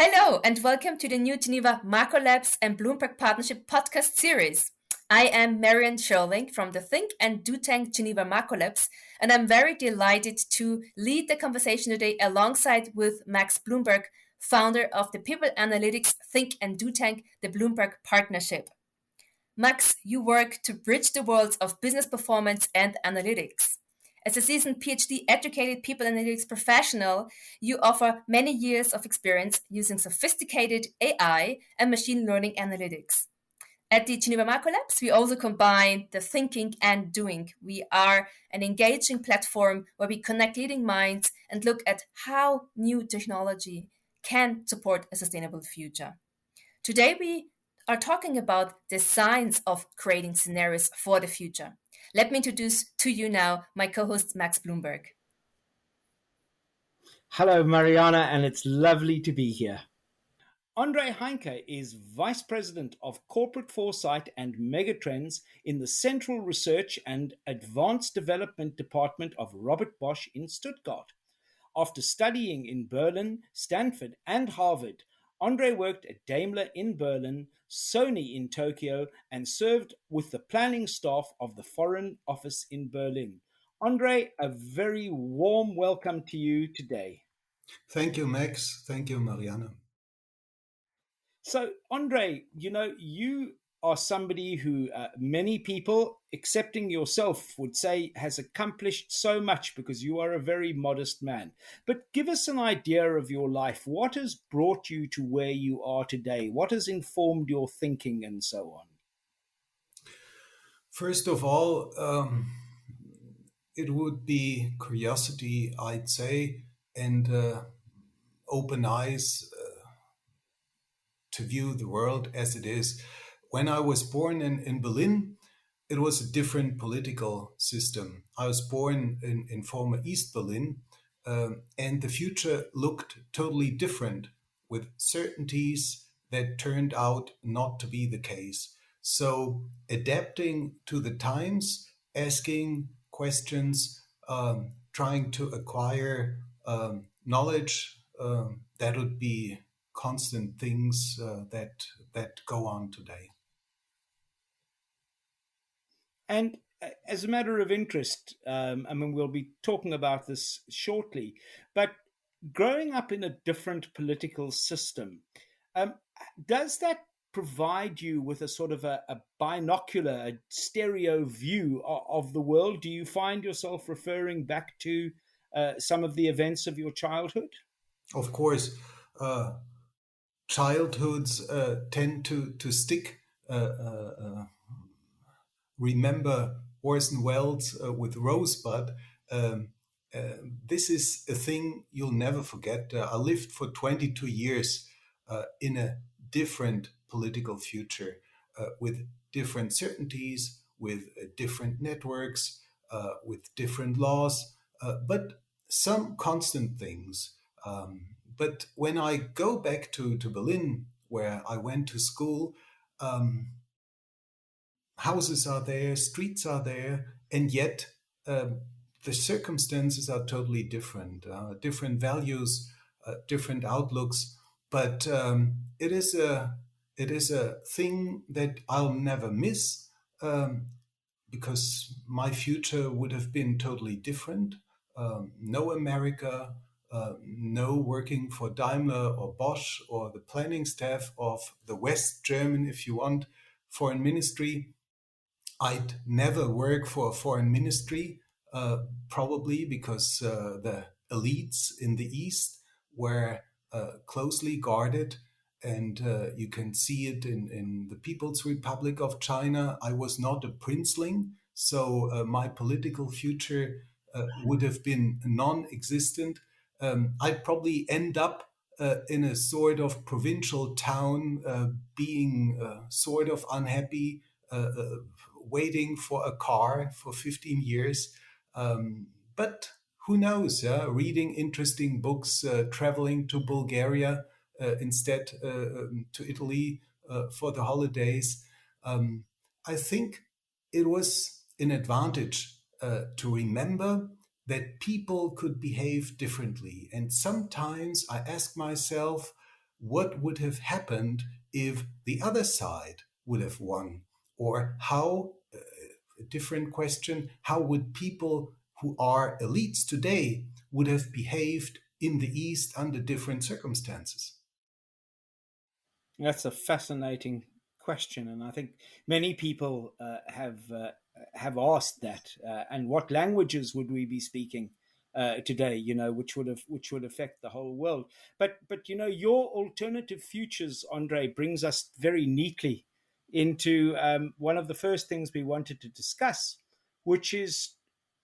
Hello, and welcome to the new Geneva Macro Labs and Bloomberg Partnership podcast series. I am Marian Scherling from the Think and Do Tank Geneva Macro Labs, and I'm very delighted to lead the conversation today alongside with Max Bloomberg, founder of the People Analytics Think and Do Tank, the Bloomberg Partnership. Max, you work to bridge the worlds of business performance and analytics. As a seasoned PhD educated people analytics professional, you offer many years of experience using sophisticated AI and machine learning analytics. At the Geneva Macro Labs, we also combine the thinking and doing. We are an engaging platform where we connect leading minds and look at how new technology can support a sustainable future. Today, we are talking about the science of creating scenarios for the future. Let me introduce to you now my co-host, Max Bloomberg. Hello, Mariana, and it's lovely to be here. Andrej Heinke is Vice President of Corporate Foresight and Megatrends in the Central Research and Advanced Development Department of Robert Bosch in Stuttgart. After studying in Berlin, Stanford, and Harvard, Andrej worked at Daimler in Berlin, Sony in Tokyo, and served with the planning staff of the Foreign Office in Berlin. Andrej, a very warm welcome to you today. Thank you, Max. Thank you, Mariana. So, Andrej, you are somebody who many people, excepting yourself, would say has accomplished so much because you are a very modest man. But give us an idea of your life. What has brought you to where you are today? What has informed your thinking and so on? First of all, it would be curiosity, I'd say, and open eyes to view the world as it is. When I was born in Berlin, it was a different political system. I was born in former East Berlin, and the future looked totally different with certainties that turned out not to be the case. So adapting to the times, asking questions, trying to acquire knowledge, that would be constant things that go on today. And as a matter of interest, we'll be talking about this shortly, but growing up in a different political system, does that provide you with a sort of a binocular, a stereo view of the world? Do you find yourself referring back to some of the events of your childhood? Of course, childhoods tend to stick. Remember Orson Welles with Rosebud. This is a thing you'll never forget. I lived for 22 years in a different political future with different certainties, with different networks, with different laws, but some constant things. But when I go back to Berlin, where I went to school, houses are there, streets are there, and yet the circumstances are totally different, different values, different outlooks. But it is a thing that I'll never miss because my future would have been totally different. No America, no working for Daimler or Bosch or the planning staff of the West German, if you want, foreign ministry. I'd never work for a foreign ministry, probably because the elites in the East were closely guarded. And you can see it in the People's Republic of China. I was not a princeling, so my political future would have been non-existent. I'd probably end up in a sort of provincial town, being sort of unhappy, waiting for a car for 15 years. But who knows, reading interesting books, traveling to Bulgaria instead to Italy for the holidays. I think it was an advantage to remember that people could behave differently. And sometimes I ask myself, what would have happened if the other side would have won? Or how, a different question, how would people who are elites today would have behaved in the East under different circumstances? That's a fascinating question, and I think many people have asked that. And what languages would we be speaking today? Which would affect the whole world. But your alternative futures, Andre, brings us very neatly into one of the first things we wanted to discuss, which is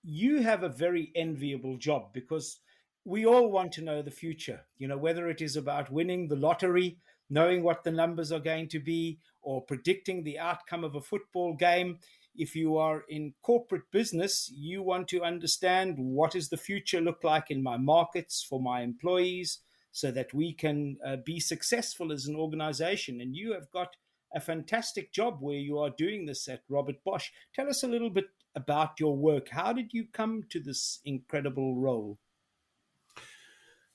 you have a very enviable job because we all want to know the future. Whether it is about winning the lottery, knowing what the numbers are going to be, or predicting the outcome of a football game. If you are in corporate business, you want to understand what does the future look like in my markets for my employees so that we can be successful as an organization. And you have got a fantastic job where you are doing this at Robert Bosch. Tell us a little bit about your work. How did you come to this incredible role?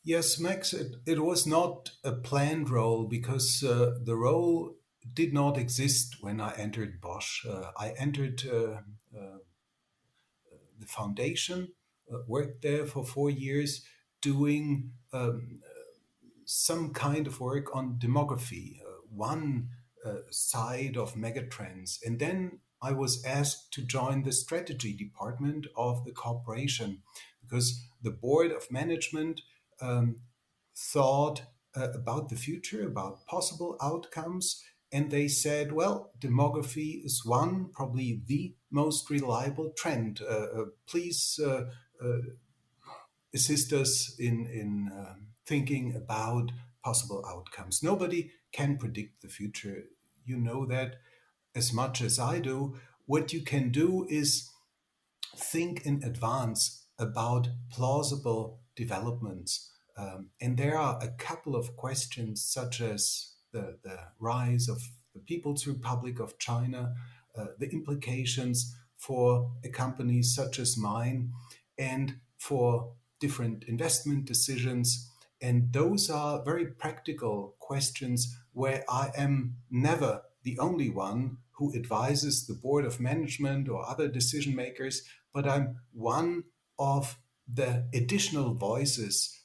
Yes, Max, it was not a planned role because the role did not exist when I entered Bosch. I entered the foundation, worked there for 4 years doing some kind of work on demography, one side of Megatrends. And then I was asked to join the strategy department of the corporation because the board of management thought about the future, about possible outcomes. And they said, well, demography is one, probably the most reliable trend. Please assist us in thinking about possible outcomes. Nobody can predict the future. You know that as much as I do. What you can do is think in advance about plausible developments. And there are a couple of questions, such as the rise of the People's Republic of China, the implications for a company such as mine, and for different investment decisions. And those are very practical questions where I am never the only one who advises the board of management or other decision makers, but I'm one of the additional voices.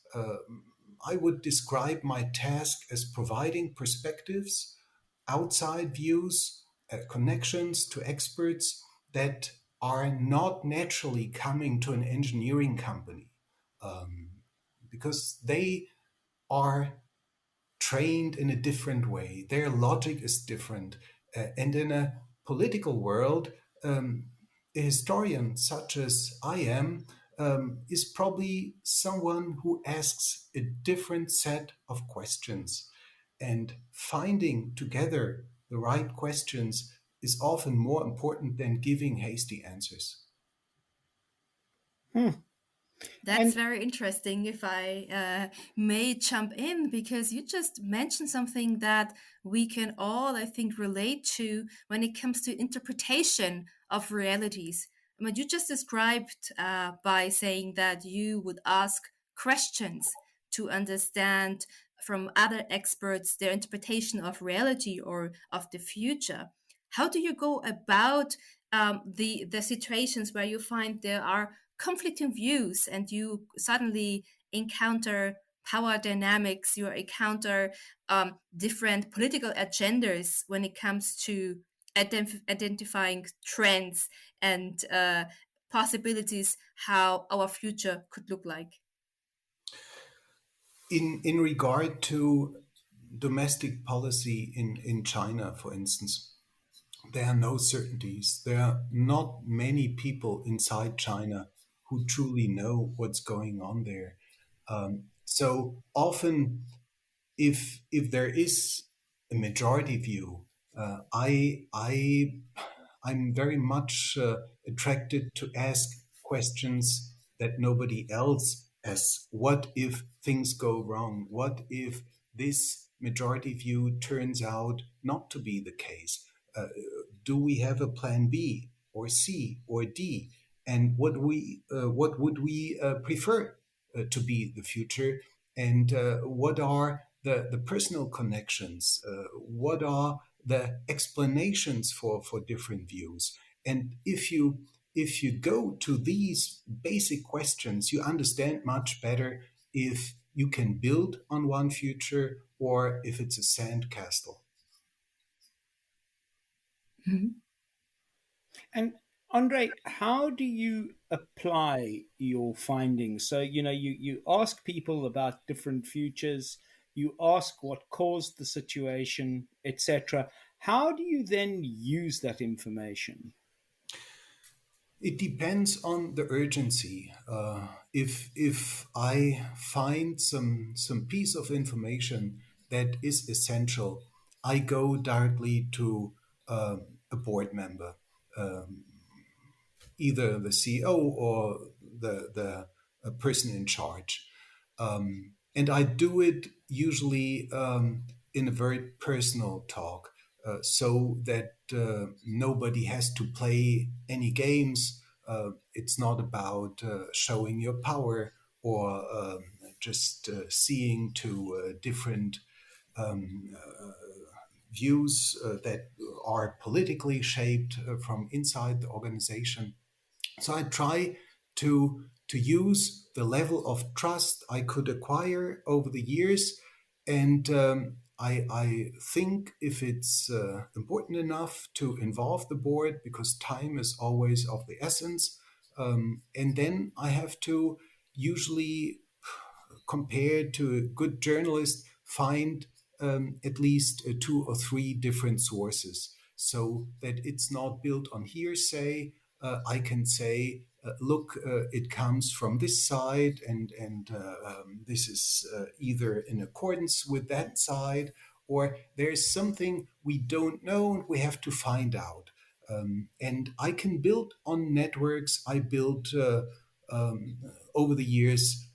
I would describe my task as providing perspectives, outside views, connections to experts that are not naturally coming to an engineering company um, because they are trained in a different way. Their logic is different. And in a political world, a historian such as I am is probably someone who asks a different set of questions. And finding together the right questions is often more important than giving hasty answers. Hmm. That's And very interesting, if I may jump in, because you just mentioned something that we can all, I think, relate to when it comes to interpretation of realities. I mean, you just described by saying that you would ask questions to understand from other experts their interpretation of reality or of the future. How do you go about the situations where you find there are conflicting views and you suddenly encounter power dynamics, you encounter different political agendas when it comes to identifying trends and possibilities how our future could look like? In regard to domestic policy in China, for instance, there are no certainties. There are not many people inside China who truly know what's going on there. So often, if there is a majority view, I'm very much attracted to ask questions that nobody else asks. What if things go wrong? What if this majority view turns out not to be the case? Do we have a plan B or C or D? And what would we prefer to be the future? And what are the personal connections? What are the explanations for different views? And if you go to these basic questions, you understand much better if you can build on one future or if it's a sandcastle. And Andre, how do you apply your findings? So, you ask people about different futures, you ask what caused the situation, etc. How do you then use that information? It depends on the urgency. If I find some piece of information that is essential, I go directly to a board member, um, either the CEO or the person in charge. And I do it usually in a very personal talk, so that nobody has to play any games. It's not about showing your power or just seeing to different views that are politically shaped from inside the organization. So I try to use the level of trust I could acquire over the years, and I think if it's important enough to involve the board, because time is always of the essence, and then I have to usually, compared to a good journalist, find at least two or three different sources so that it's not built on hearsay. I can say, look, it comes from this side, and this is either in accordance with that side, or there's something we don't know and we have to find out. And I can build on networks I built um, over the years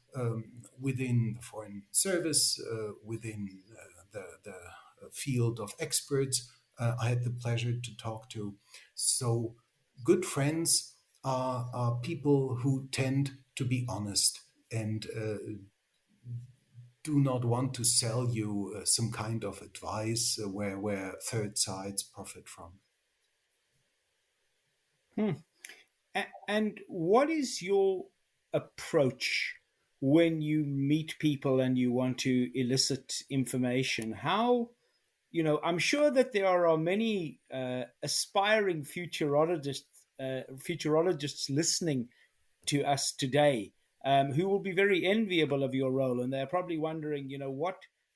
within the Foreign Service, within the field of experts I had the pleasure to talk to. So, good friends are people who tend to be honest and do not want to sell you some kind of advice where third sides profit from. Hmm. And what is your approach when you meet people and you want to elicit information? I'm sure that there are many aspiring futurologists listening to us today, who will be very enviable of your role, and they're probably wondering,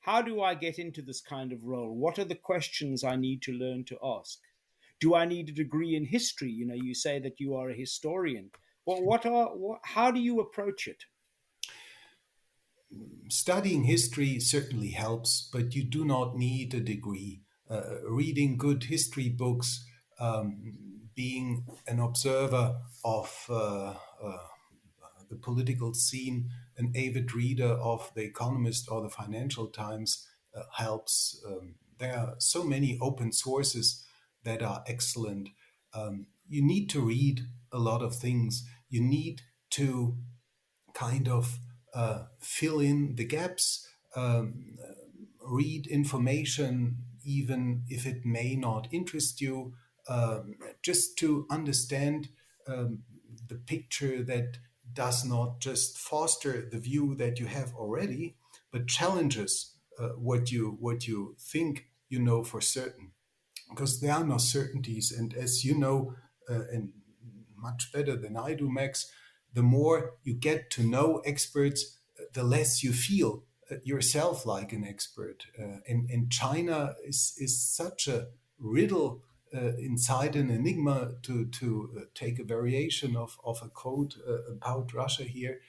how do I get into this kind of role? What are the questions I need to learn to ask? Do I need a degree in history? You say that you are a historian. Well, how do you approach it? Studying history certainly helps, but you do not need a degree. Reading good history books, being an observer of the political scene, an avid reader of The Economist or the Financial Times helps. There are so many open sources that are excellent. You need to read a lot of things. You need to kind of fill in the gaps, read information, even if it may not interest you, just to understand the picture that does not just foster the view that you have already, but challenges what you think you know for certain, because there are no certainties. And as you know, and much better than I do, Max, the more you get to know experts, the less you feel yourself like an expert. And China is such a riddle inside an enigma, to take a variation of a quote about Russia here,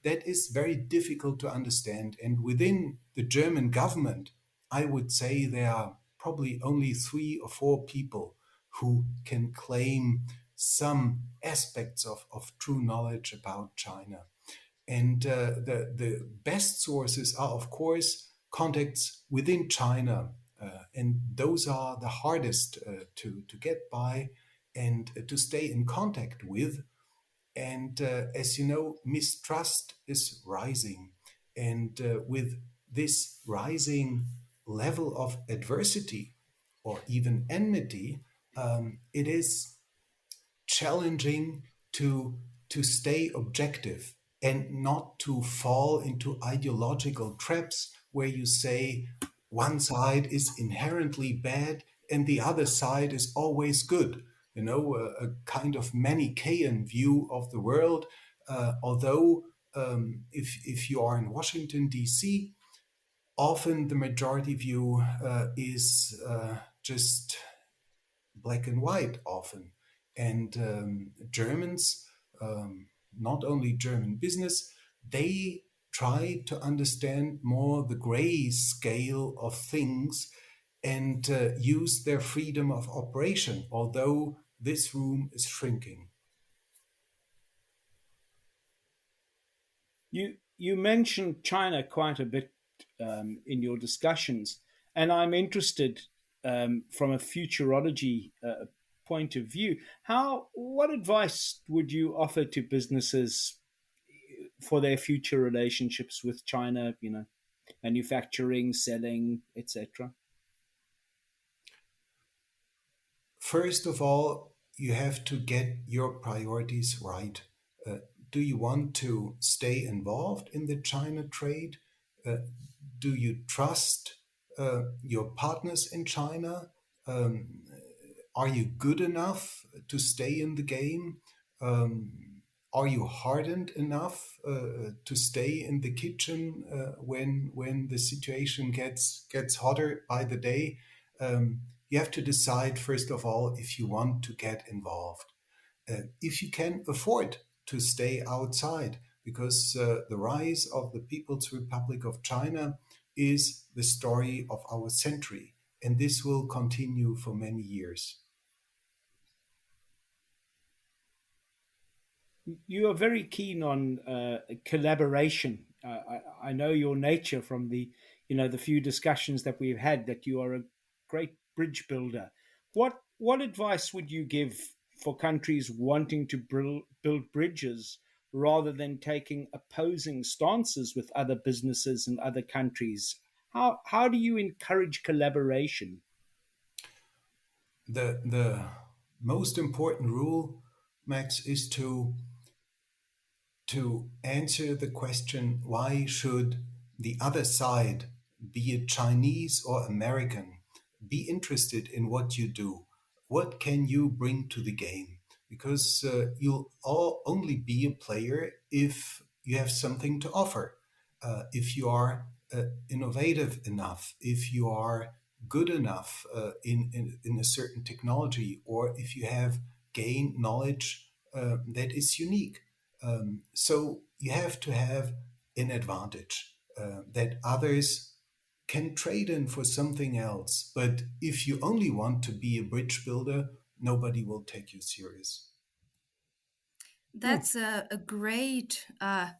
that is very difficult to understand. And within the German government, I would say there are probably only three or four people who can claim some aspects of true knowledge about China. And the best sources are, of course, contacts within China. And those are the hardest to get by and to stay in contact with. And as you know, mistrust is rising. And with this rising level of adversity or even enmity, it is challenging to stay objective and not to fall into ideological traps where you say one side is inherently bad and the other side is always good. You know, a kind of Manichaean view of the world. Although, if you are in Washington, D.C., often the majority view is just black and white often. And Germans, not only German business, they try to understand more the gray scale of things and use their freedom of operation, although this room is shrinking. You mentioned China quite a bit in your discussions, and I'm interested from a futurology point of view. What advice would you offer to businesses for their future relationships with China? You know, manufacturing, selling, etc. First of all, you have to get your priorities right. Uh, do you want to stay involved in the China trade? Uh, do you trust your partners in China? Um, are you good enough to stay in the game? Um, are you hardened enough to stay in the kitchen when the situation gets hotter by the day? You have to decide first of all if you want to get involved, if you can afford to stay outside, because the rise of the People's Republic of China is the story of our century, and this will continue for many years. You are very keen on collaboration. I know your nature from the few discussions that we've had, that you are a great bridge builder. What advice would you give for countries wanting to build bridges rather than taking opposing stances with other businesses and other countries? How do you encourage collaboration? The most important rule, Max, is to answer the question, why should the other side, be it Chinese or American, be interested in what you do? What can you bring to the game? Because you'll only be a player if you have something to offer, if you are innovative enough, if you are good enough in a certain technology, or if you have gained knowledge that is unique. So you have to have an advantage that others can trade in for something else. But if you only want to be a bridge builder, nobody will take you serious. Hmm, That's a great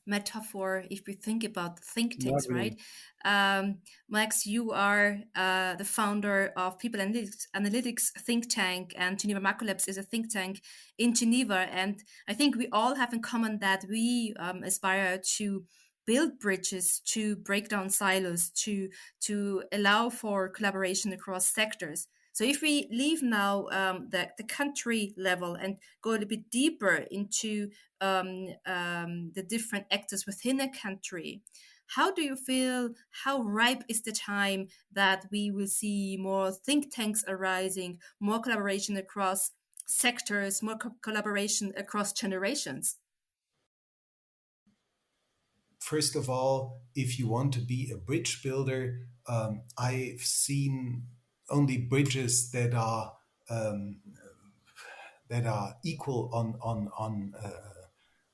metaphor if we think about think tanks, lovely. right? Max, you are the founder of People Analytics think tank, and Geneva Macro Labs is a think tank in Geneva. And I think we all have in common that we aspire to build bridges, to break down silos, to allow for collaboration across sectors. So if we leave now the country level and go a little bit deeper into the different actors within a country, how do you feel? How ripe is the time that we will see more think tanks arising, more collaboration across sectors, more collaboration across generations? First of all, if you want to be a bridge builder, I've seen only bridges um, that are equal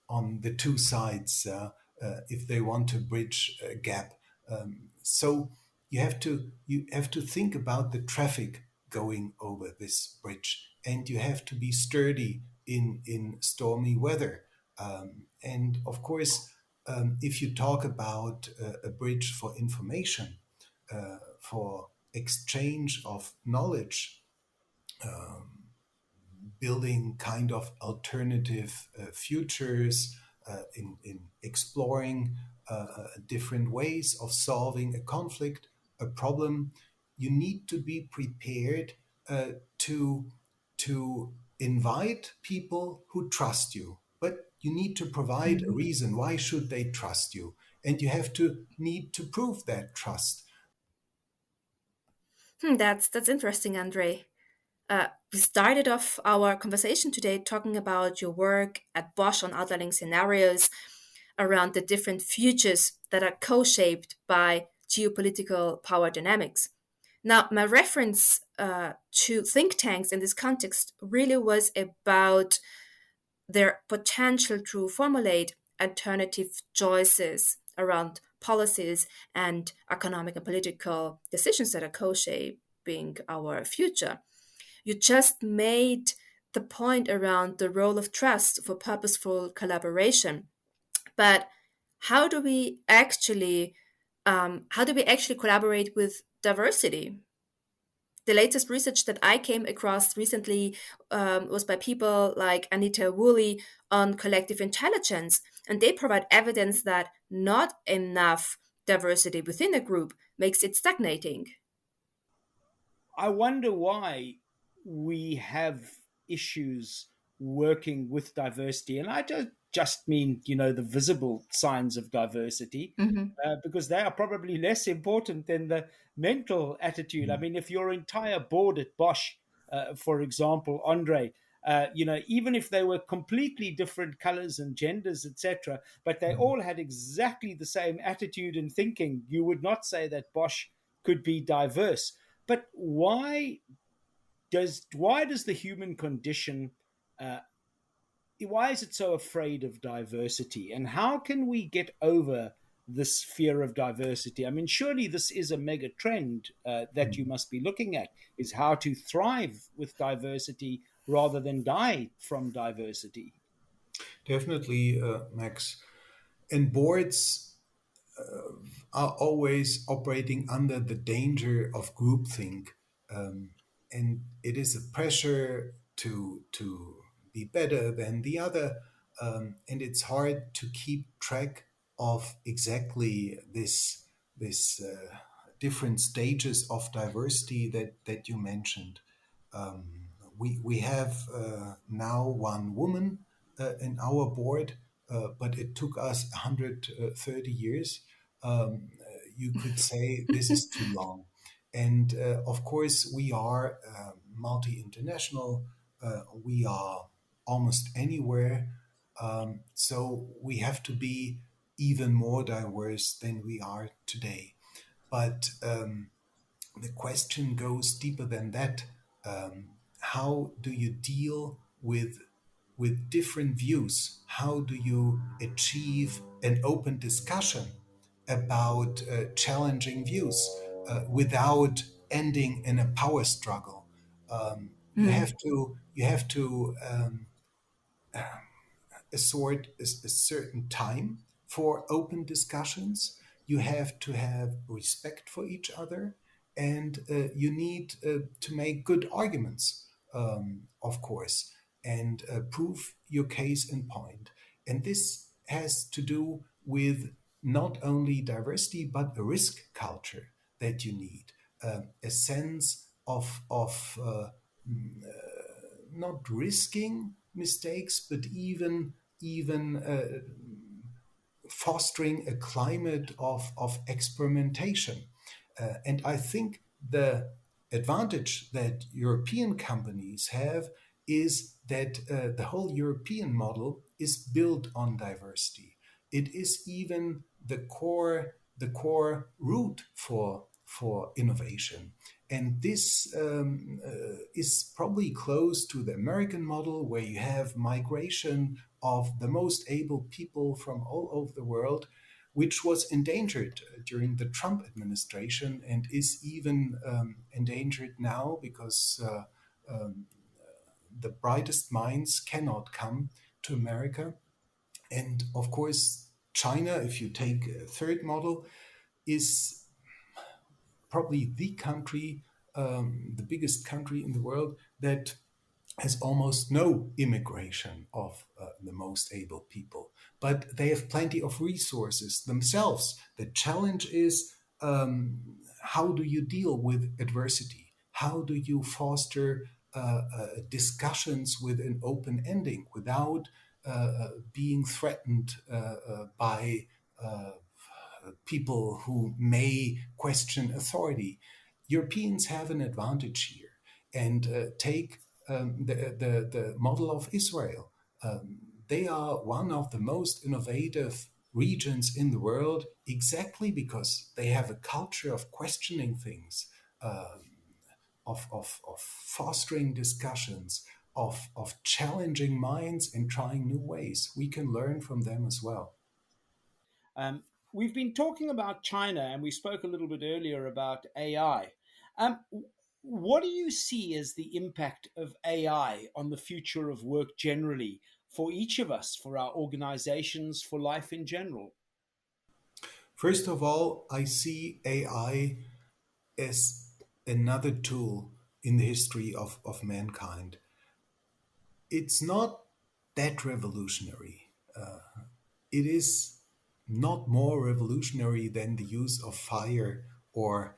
on the two sides if they want to bridge a gap. So you have to think about the traffic going over this bridge, and you have to be sturdy in stormy weather. And of course, if you talk about a bridge for information, for exchange of knowledge, building kind of alternative futures, in exploring different ways of solving a conflict, a problem. You need to be prepared to invite people who trust you, but you need to provide a reason why should they trust you, and you have to need to prove that trust. That's interesting, Andrej. We started off our conversation today talking about your work at Bosch on outlining scenarios around the different futures that are co-shaped by geopolitical power dynamics. Now, my reference to think tanks in this context really was about their potential to formulate alternative choices around policies and economic and political decisions that are co-shaping our future. You just made the point around the role of trust for purposeful collaboration. But how do we actually collaborate with diversity? The latest research that I came across recently was by people like Anita Woolley on collective intelligence, and they provide evidence that not enough diversity within a group makes it stagnating. I wonder why we have issues working with diversity. And I don't just mean, the visible signs of diversity, because they are probably less important than the mental attitude. I mean, if your entire board at Bosch, for example, Andre, even if they were completely different colors and genders, etc., but they all had exactly the same attitude and thinking, you would not say that Bosch could be diverse. But why does the human condition uh, why is it so afraid of diversity, and how can we get over this fear of diversity? I mean, surely this is a mega trend that you must be looking at, is how to thrive with diversity rather than die from diversity. Definitely, Max. And boards are always operating under the danger of groupthink, and it is a pressure to be better than the other, and it's hard to keep track of exactly this different stages of diversity that you mentioned. We have now one woman in our board, but it took us 130 years. You could say this is too long. And of course, we are multi international, we are almost anywhere. So we have to be even more diverse than we are today. But the question goes deeper than that. How do you deal with different views? How do you achieve an open discussion about challenging views without ending in a power struggle? You have to a certain time for open discussions. You have to have respect for each other, and you need to make good arguments, of course, and prove your case in point. And this has to do with not only diversity but a risk culture that you need, a sense of not risking mistakes, but even fostering a climate of experimentation. And I think the advantage that European companies have is that the whole European model is built on diversity. It is even the core root for innovation. And this is probably close to the American model, where you have migration of the most able people from all over the world, which was endangered during the Trump administration and is even endangered now because the brightest minds cannot come to America. And of course, China, if you take a third model, is probably the country, the biggest country in the world that has almost no immigration of the most able people, but they have plenty of resources themselves. The challenge is, how do you deal with adversity? How do you foster discussions with an open ending without being threatened by people who may question authority? Europeans have an advantage here. And take the model of Israel. They are one of the most innovative regions in the world exactly because they have a culture of questioning things, of fostering discussions, of challenging minds and trying new ways. We can learn from them as well. Um, we've been talking about China, and we spoke a little bit earlier about AI. Um, what do you see as the impact of AI on the future of work generally for each of us, for our organizations, for life in general? First of all, I see AI as another tool in the history of mankind. It's not that revolutionary. It is not more revolutionary than the use of fire or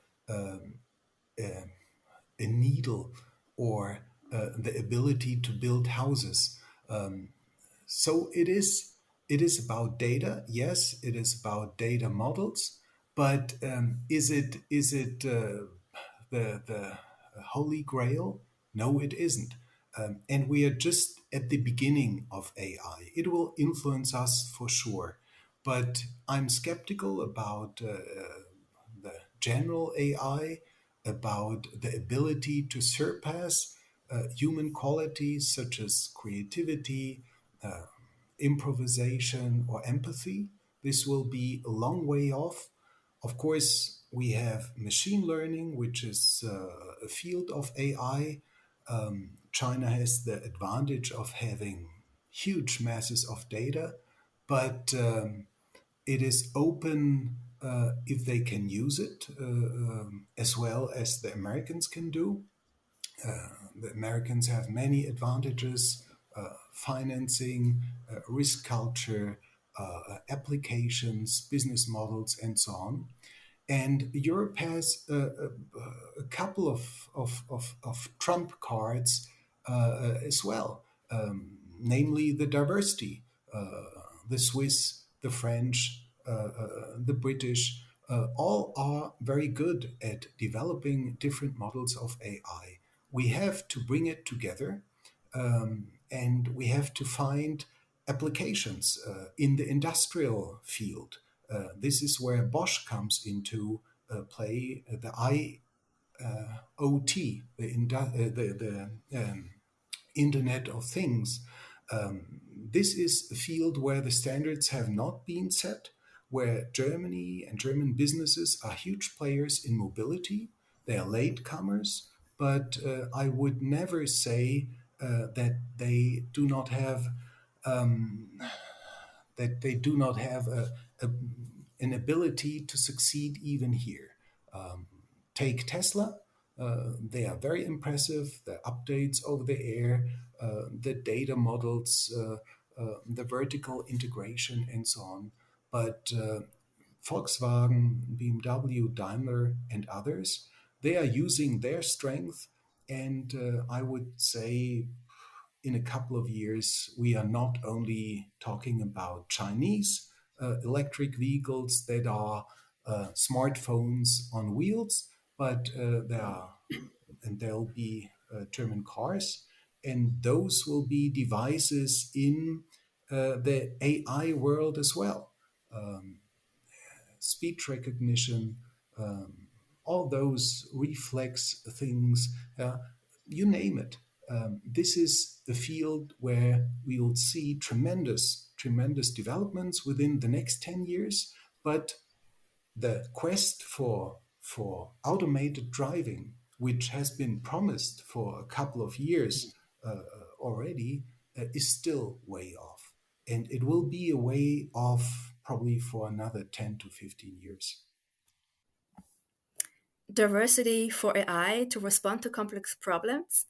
a needle or the ability to build houses. So it is about data. Yes, it is about data models. But is it the holy grail? No, it isn't. And we are just at the beginning of AI. It will influence us for sure. But I'm skeptical about the general AI, about the ability to surpass human qualities such as creativity, improvisation, or empathy. This will be a long way off. Of course, we have machine learning, which is a field of AI. China has the advantage of having huge masses of data, but it is open if they can use it as well as the Americans can do. The Americans have many advantages: financing, risk culture, applications, business models, and so on. And Europe has a couple of trump cards as well, namely the diversity. The Swiss, the French, the British, all are very good at developing different models of AI. We have to bring it together, and we have to find applications in the industrial field. This is where Bosch comes into play. The IoT, the Internet of Things. This is a field where the standards have not been set, where Germany and German businesses are huge players in mobility. They are latecomers, but I would never say that they do not have a, an ability to succeed even here. Take Tesla. They are very impressive. The updates over the air, the data models, the vertical integration, and so on. But Volkswagen, BMW, Daimler, and others, they are using their strength. And I would say in a couple of years, we are not only talking about Chinese electric vehicles that are smartphones on wheels, but there'll be German cars, and those will be devices in the AI world as well. Um, Speech recognition, um, all those reflex things, you name it. This is the field where we will see tremendous developments within the next 10 years. But the quest for automated driving, which has been promised for a couple of years already, is still way off. And it will be a way off probably for another 10 to 15 years. Diversity for AI to respond to complex problems.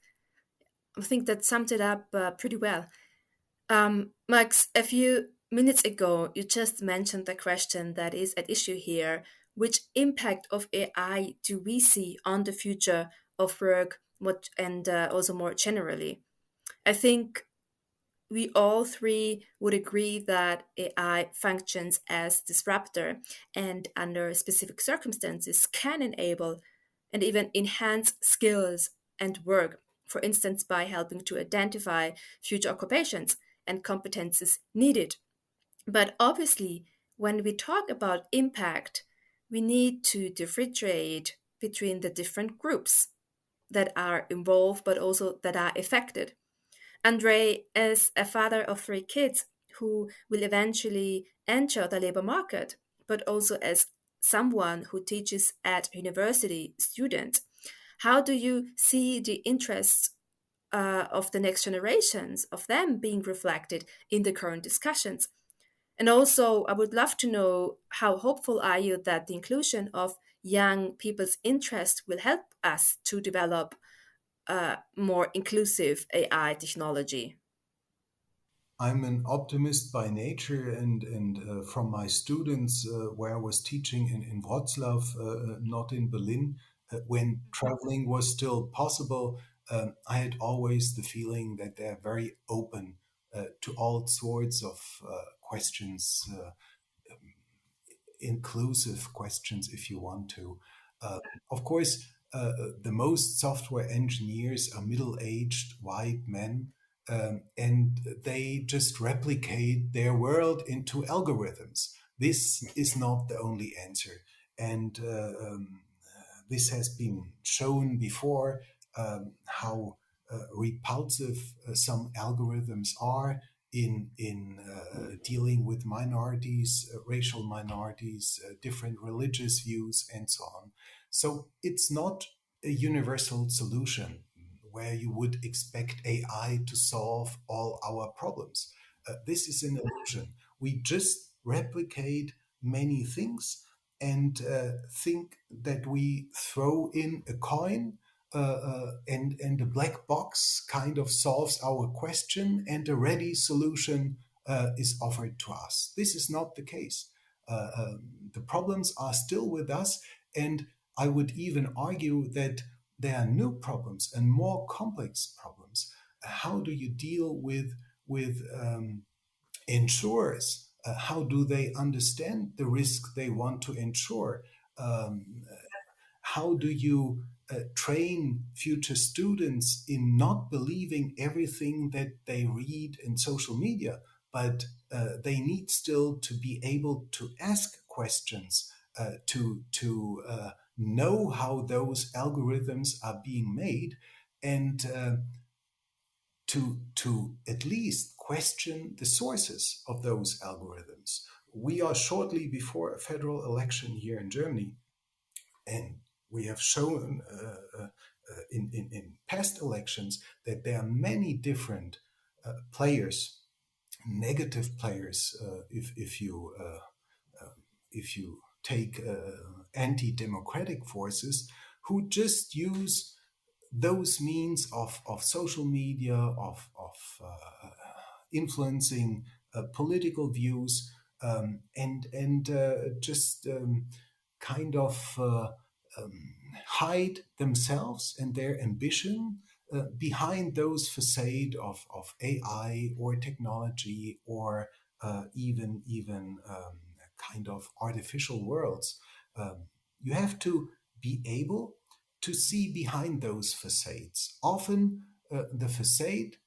I think that summed it up pretty well. Max, a few minutes ago, you just mentioned the question that is at issue here. Which impact of AI do we see on the future of work and also more generally? I think we all three would agree that AI functions as disruptor and under specific circumstances can enable and even enhance skills and work, for instance, by helping to identify future occupations and competences needed. But obviously, when we talk about impact, we need to differentiate between the different groups that are involved but also that are affected. Andre is a father of three kids who will eventually enter the labor market, but also as someone who teaches at university students. How do you see the interests of the next generations of them being reflected in the current discussions? And also, I would love to know how hopeful are you that the inclusion of young people's interest will help us to develop more inclusive AI technology? I'm an optimist by nature, and from my students where I was teaching in Wroclaw, not in Berlin, when traveling was still possible, I had always the feeling that they're very open to all sorts of questions, inclusive questions, if you want to. Of course, the most software engineers are middle-aged white men, and they just replicate their world into algorithms. This is not the only answer, and this has been shown before how repulsive some algorithms are in dealing with minorities, racial minorities, different religious views, and so on. So it's not a universal solution where you would expect AI to solve all our problems. This is an illusion. We just replicate many things and think that we throw in a coin and the black box kind of solves our question and a ready solution is offered to us. This is not the case. The problems are still with us, and I would even argue that there are new problems and more complex problems. How do you deal with insurers? How do they understand the risk they want to insure? How do you train future students in not believing everything that they read in social media, but they need still to be able to ask questions, to know how those algorithms are being made, and to at least question the sources of those algorithms. We are shortly before a federal election here in Germany, and we have shown in past elections that there are many different players, negative players, if you take anti-democratic forces, who just use those means of social media, of influencing political views, and just kind of hide themselves and their ambition behind those facade of AI or technology or even kind of artificial worlds. You have to be able to see behind those facades. Often the facade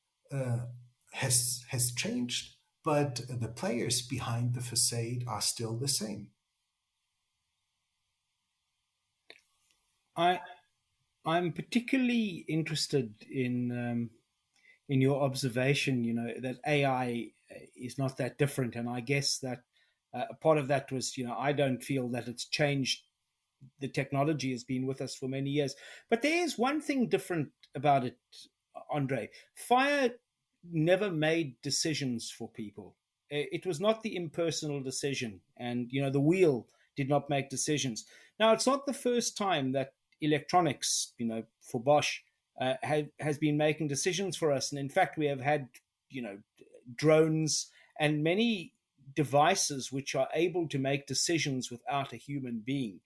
has changed, but the players behind the facade are still the same. I'm particularly interested in your observation, that AI is not that different, and I guess that part of that was, I don't feel that it's changed. The technology has been with us for many years, but there is one thing different about it, Andre. Fire never made decisions for people. It was not the impersonal decision, and the wheel did not make decisions. Now, it's not the first time that electronics, for Bosch, has been making decisions for us. And in fact, we have had, drones and many devices which are able to make decisions without a human being.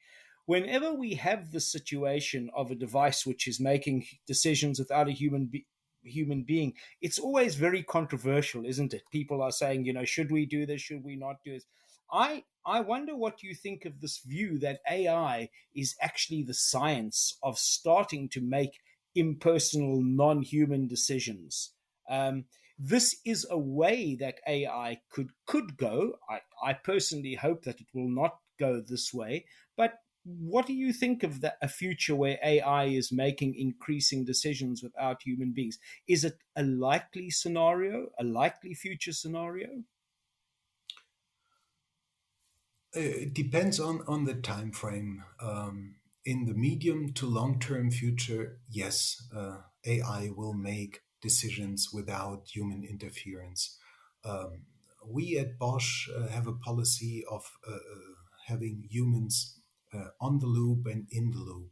Whenever we have the situation of a device which is making decisions without a human being, it's always very controversial, isn't it? People are saying, should we do this? Should we not do this? I wonder what you think of this view that AI is actually the science of starting to make impersonal, non-human decisions. This is a way that AI could go. I personally hope that it will not go this way. But what do you think of a future where AI is making increasing decisions without human beings? Is it a likely scenario, a likely future scenario? It depends on the time frame. In the medium to long term future, yes, AI will make decisions without human interference. We at Bosch have a policy of having humans on the loop and in the loop.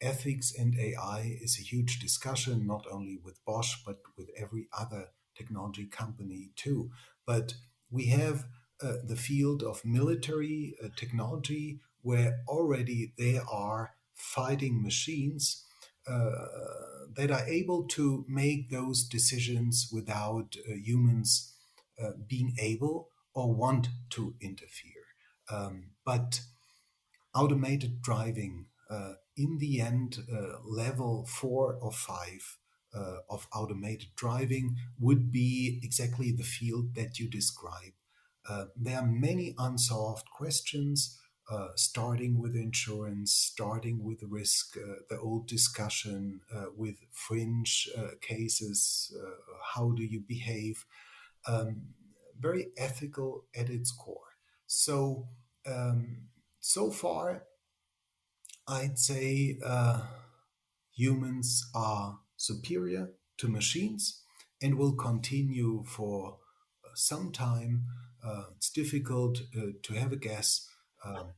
Ethics and AI is a huge discussion, not only with Bosch, but with every other technology company too. But we have the field of military technology, where already there are fighting machines that are able to make those decisions without humans being able or want to interfere. But automated driving, in the end, level 4 or 5 of automated driving would be exactly the field that you describe. There are many unsolved questions, starting with insurance, starting with risk, the old discussion with fringe cases, how do you behave, very ethical at its core. So, so far, I'd say humans are superior to machines and will continue for some time. It's difficult to have a guess,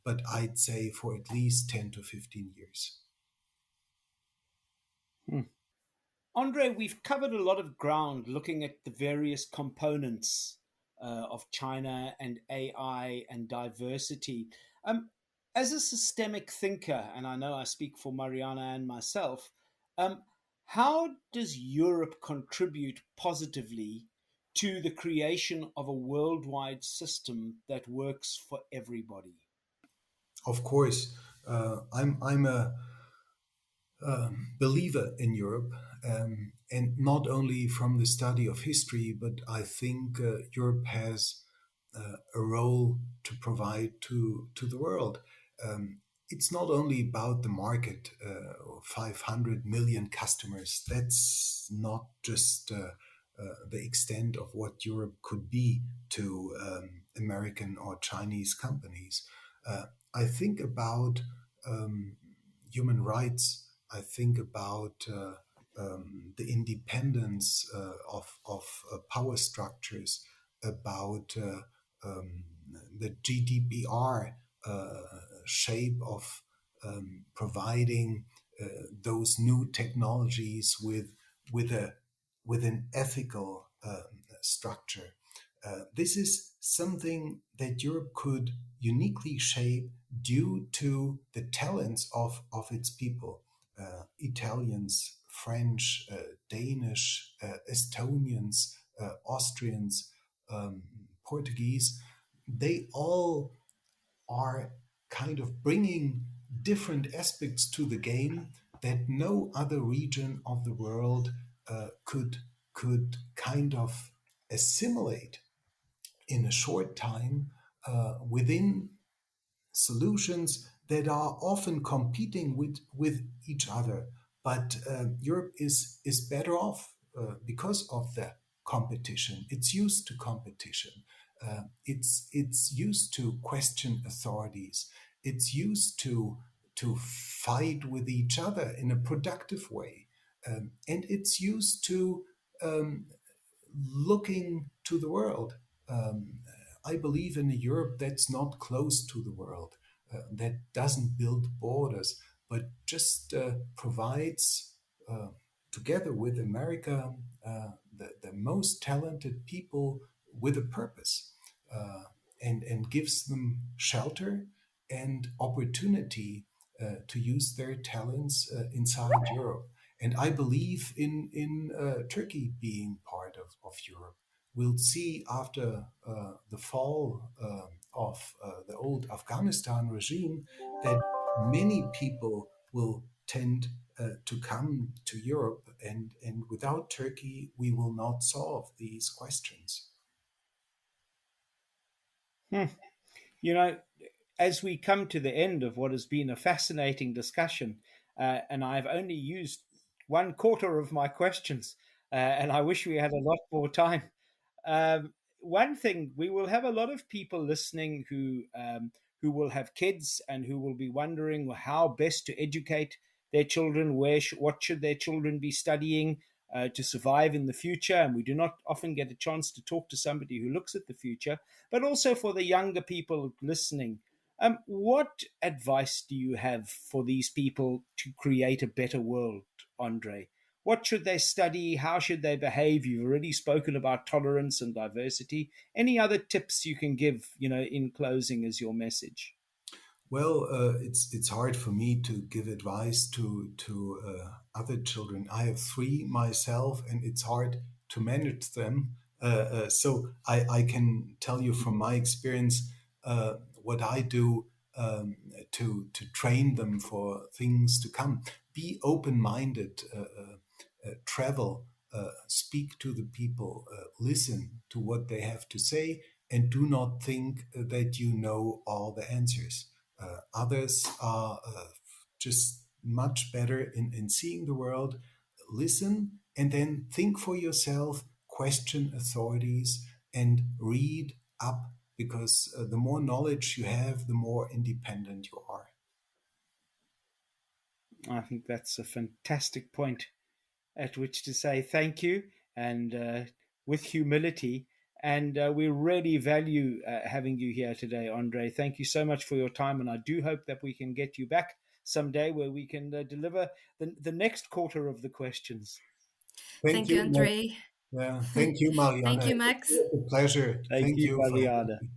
but I'd say for at least 10 to 15 years. Andrej, we've covered a lot of ground looking at the various components of China and AI and diversity. As a systemic thinker, and I know I speak for Mariana and myself, how does Europe contribute positively to the creation of a worldwide system that works for everybody? Of course, I'm a believer in Europe, and not only from the study of history, but I think Europe has a role to provide to the world. It's not only about the market, 500 million customers. That's not just the extent of what Europe could be to American or Chinese companies. I think about human rights. I think about the independence of power structures, about the GDPR shape of providing those new technologies with an ethical structure. This is something that Europe could uniquely shape due to the talents of its people. Italians, French, Danish, Estonians, Austrians, Portuguese, they all are kind of bringing different aspects to the game that no other region of the world could kind of assimilate in a short time within solutions that are often competing with each other. But Europe is better off because of the competition. It's used to competition. It's used to question authorities. It's used to fight with each other in a productive way, and it's used to looking to the world. I believe in a Europe that's not close to the world, that doesn't build borders, but just provides together with America, the most talented people with a purpose, and gives them shelter and opportunity to use their talents inside Europe. And I believe in Turkey being part of Europe. We'll see after the fall of the old Afghanistan regime that many people will tend to come to Europe, and without Turkey, we will not solve these questions. You know, as we come to the end of what has been a fascinating discussion, and I've only used 1/4 of my questions, and I wish we had a lot more time. One thing, we will have a lot of people listening who will have kids and who will be wondering how best to educate their children, what should their children be studying to survive in the future. And we do not often get a chance to talk to somebody who looks at the future, but also for the younger people listening. What advice do you have for these people to create a better world, Andrej? What should they study? How should they behave? You've already spoken about tolerance and diversity. Any other tips you can give, in closing as your message? Well, it's hard for me to give advice to other children. I have 3 myself, and it's hard to manage them. So I can tell you from my experience what I do to train them for things to come. Be open-minded. Travel, speak to the people, listen to what they have to say, and do not think that you know all the answers. Others are just much better in seeing the world. Listen and then think for yourself, question authorities, and read up, because the more knowledge you have, the more independent you are. I think that's a fantastic point at which to say thank you, and with humility. And we really value having you here today, Andrej. Thank you so much for your time. And I do hope that we can get you back someday where we can deliver the next 1/4 of the questions. Thank you, Andrej. Yeah, thank you, Marianne. Thank you, Max. It's a pleasure. Thank Thank you, you for having Mariana. me.